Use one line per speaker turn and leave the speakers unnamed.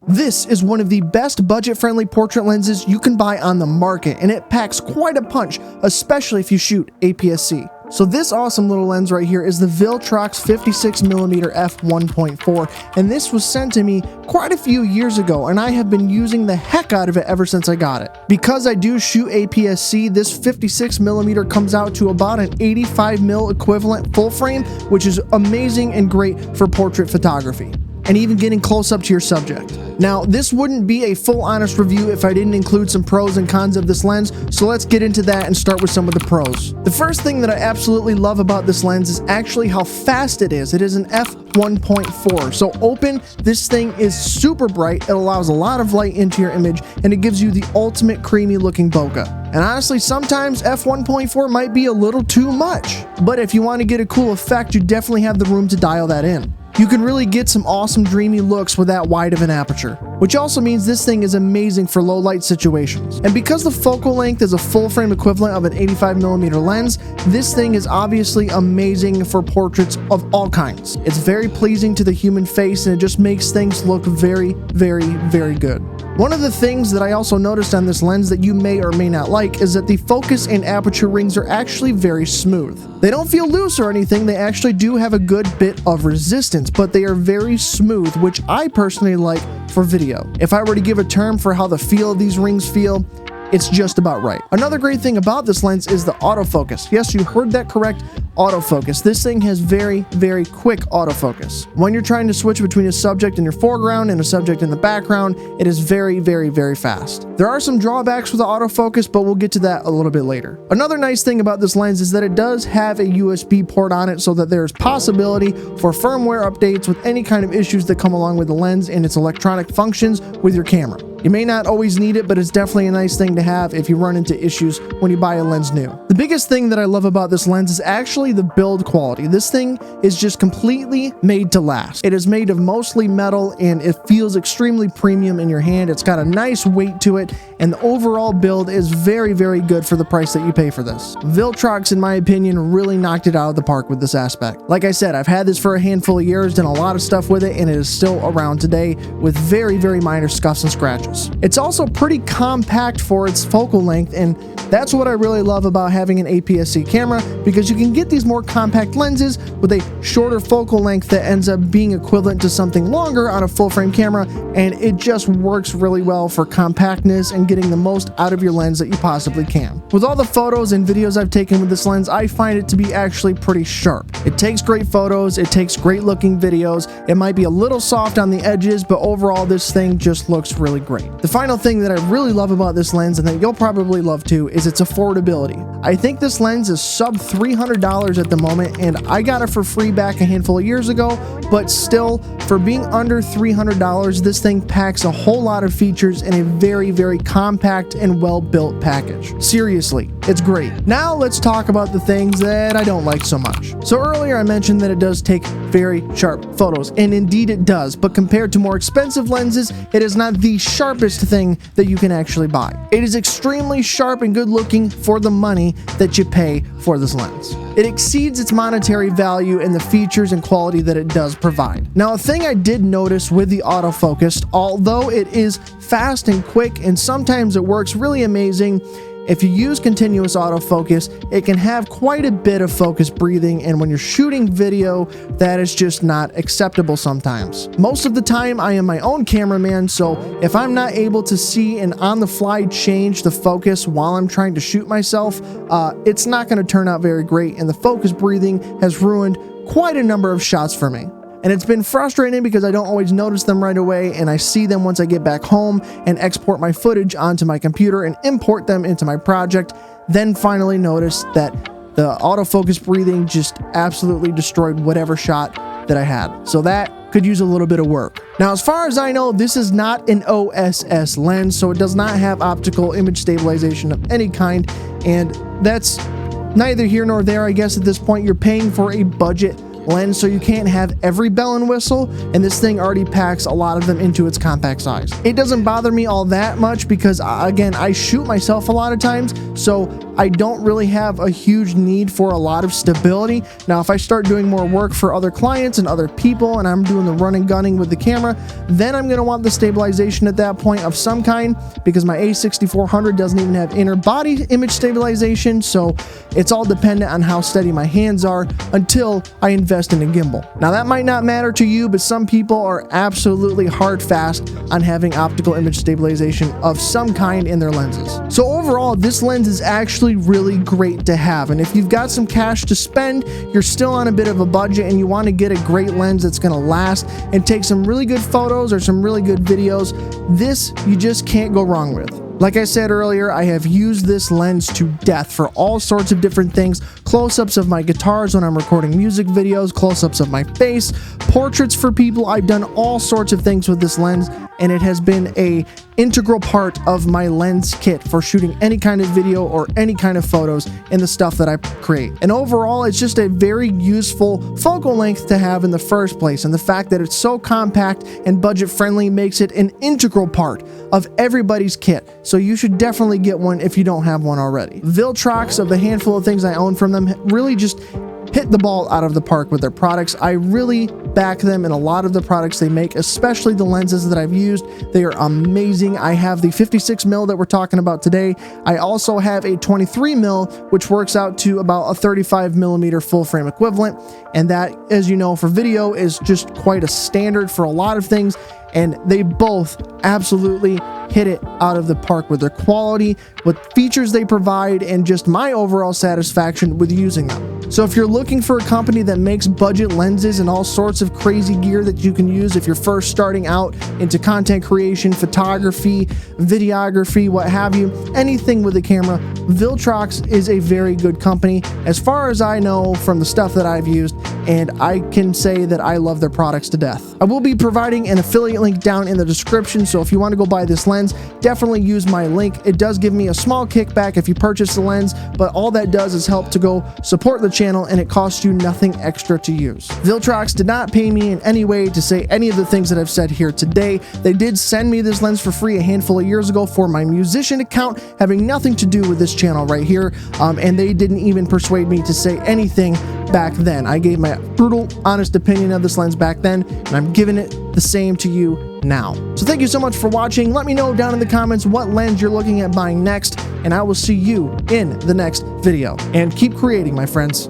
This is one of the best budget-friendly portrait lenses you can buy on the market, and it packs quite a punch, especially if you shoot APS-C. So this awesome little lens right here is the Viltrox 56mm f1.4, and this was sent to me quite a few years ago, and I have been using the heck out of it ever since I got it. Because I do shoot APS-C, this 56mm comes out to about an 85mm equivalent full frame, which is amazing and great for portrait photography, and even getting close up to your subject. Now, this wouldn't be a full honest review if I didn't include some pros and cons of this lens, so let's get into that and start with some of the pros. The first thing that I absolutely love about this lens is actually how fast it is. It is an f1.4, so open, this thing is super bright, it allows a lot of light into your image, and it gives you the ultimate creamy looking bokeh. And honestly, sometimes f1.4 might be a little too much, but if you want to get a cool effect, you definitely have the room to dial that in. You can really get some awesome dreamy looks with that wide of an aperture, which also means this thing is amazing for low light situations. And because the focal length is a full frame equivalent of an 85mm lens, this thing is obviously amazing for portraits of all kinds. It's very pleasing to the human face, and it just makes things look very, very, very good. One of the things that I also noticed on this lens that you may or may not like is that the focus and aperture rings are actually very smooth. They don't feel loose or anything, they actually do have a good bit of resistance, but they are very smooth, which I personally like for video. If I were to give a term for how the feel of these rings feel, it's just about right. Another great thing about this lens is the autofocus. Yes, you heard that correct, autofocus. This thing has very, very quick autofocus. When you're trying to switch between a subject in your foreground and a subject in the background, it is very, very, very fast. There are some drawbacks with the autofocus, but we'll get to that a little bit later. Another nice thing about this lens is that it does have a USB port on it, so that there's possibility for firmware updates with any kind of issues that come along with the lens and its electronic functions with your camera. You may not always need it, but it's definitely a nice thing to have if you run into issues when you buy a lens new. The biggest thing that I love about this lens is actually the build quality. This thing is just completely made to last. It is made of mostly metal, and it feels extremely premium in your hand. It's got a nice weight to it, and the overall build is very, very good for the price that you pay for this. Viltrox, in my opinion, really knocked it out of the park with this aspect. Like I said, I've had this for a handful of years, done a lot of stuff with it, and it is still around today with very, very minor scuffs and scratches. It's also pretty compact for its focal length, and that's what I really love about having an APS-C camera, because you can get these more compact lenses with a shorter focal length that ends up being equivalent to something longer on a full frame camera, and it just works really well for compactness and getting the most out of your lens that you possibly can. With all the photos and videos I've taken with this lens, I find it to be actually pretty sharp. It takes great photos, it takes great looking videos, it might be a little soft on the edges, but overall this thing just looks really great. The final thing that I really love about this lens, and that you'll probably love too, is its affordability. I think this lens is sub $300 at the moment, and I got it for free back a handful of years ago, but still, for being under $300, this thing packs a whole lot of features in a very, very compact and well-built package. Seriously, it's great. Now let's talk about the things that I don't like so much. So earlier I mentioned that it does take very sharp photos, and indeed it does, but compared to more expensive lenses, it is not the sharpest thing that you can actually buy. It is extremely sharp and good looking for the money that you pay for this lens. It exceeds its monetary value in the features and quality that it does provide. Now, a thing I did notice with the autofocus, although it is fast and quick and sometimes it works really amazing, if you use continuous autofocus, it can have quite a bit of focus breathing, and when you're shooting video, that is just not acceptable sometimes. Most of the time, I am my own cameraman, so if I'm not able to see and on the fly change the focus while I'm trying to shoot myself, it's not going to turn out very great, and the focus breathing has ruined quite a number of shots for me. And it's been frustrating because I don't always notice them right away, and I see them once I get back home and export my footage onto my computer and import them into my project, then finally notice that the autofocus breathing just absolutely destroyed whatever shot that I had. So that could use a little bit of work. Now, as far as I know, this is not an OSS lens, so it does not have optical image stabilization of any kind, and that's neither here nor there. I guess at this point you're paying for a budget lens, so you can't have every bell and whistle, and this thing already packs a lot of them into its compact size. It doesn't bother me all that much because, again, I shoot myself a lot of times, so I don't really have a huge need for a lot of stability. Now, if I start doing more work for other clients and other people, and I'm doing the running gunning with the camera, then I'm going to want the stabilization at that point of some kind, because my A6400 doesn't even have inner body image stabilization, so it's all dependent on how steady my hands are until I invest in a gimbal. Now, that might not matter to you, but some people are absolutely hard fast on having optical image stabilization of some kind in their lenses. So overall, this lens is actually really great to have, and if you've got some cash to spend, you're still on a bit of a budget, and you want to get a great lens that's going to last and take some really good photos or some really good videos, this you just can't go wrong with. Like I said earlier, I have used this lens to death for all sorts of different things. Close-ups of my guitars when I'm recording music videos, close-ups of my face, portraits for people. I've done all sorts of things with this lens, and it has been an integral part of my lens kit for shooting any kind of video or any kind of photos in the stuff that I create. And overall, it's just a very useful focal length to have in the first place, and the fact that it's so compact and budget friendly makes it an integral part of everybody's kit. So you should definitely get one if you don't have one already. Viltrox, of the handful of things I own from them, really just hit the ball out of the park with their products. I really back them in a lot of the products they make, especially the lenses that I've used. They are amazing. I have the 56mm that we're talking about today. I also have a 23mm, which works out to about a 35mm full frame equivalent. And that, as you know, for video is just quite a standard for a lot of things. And they both absolutely hit it out of the park with their quality, with features they provide, and just my overall satisfaction with using them. So if you're looking for a company that makes budget lenses and all sorts of crazy gear that you can use if you're first starting out into content creation, photography, videography, what have you, anything with a camera, Viltrox is a very good company as far as I know from the stuff that I've used, and I can say that I love their products to death. I will be providing an affiliate link down in the description, so if you want to go buy this lens, definitely use my link. It does give me a small kickback if you purchase the lens, but all that does is help to go support the channel, and it costs you nothing extra to use. Viltrox did not pay me in any way to say any of the things that I've said here today. They did send me this lens for free a handful of years ago for my musician account, having nothing to do with this channel right here, and they didn't even persuade me to say anything back then. I gave my brutal, honest opinion of this lens back then, and I'm giving it the same to you now. So thank you so much for watching. Let me know down in the comments what lens you're looking at buying next, and I will see you in the next video. And keep creating, my friends.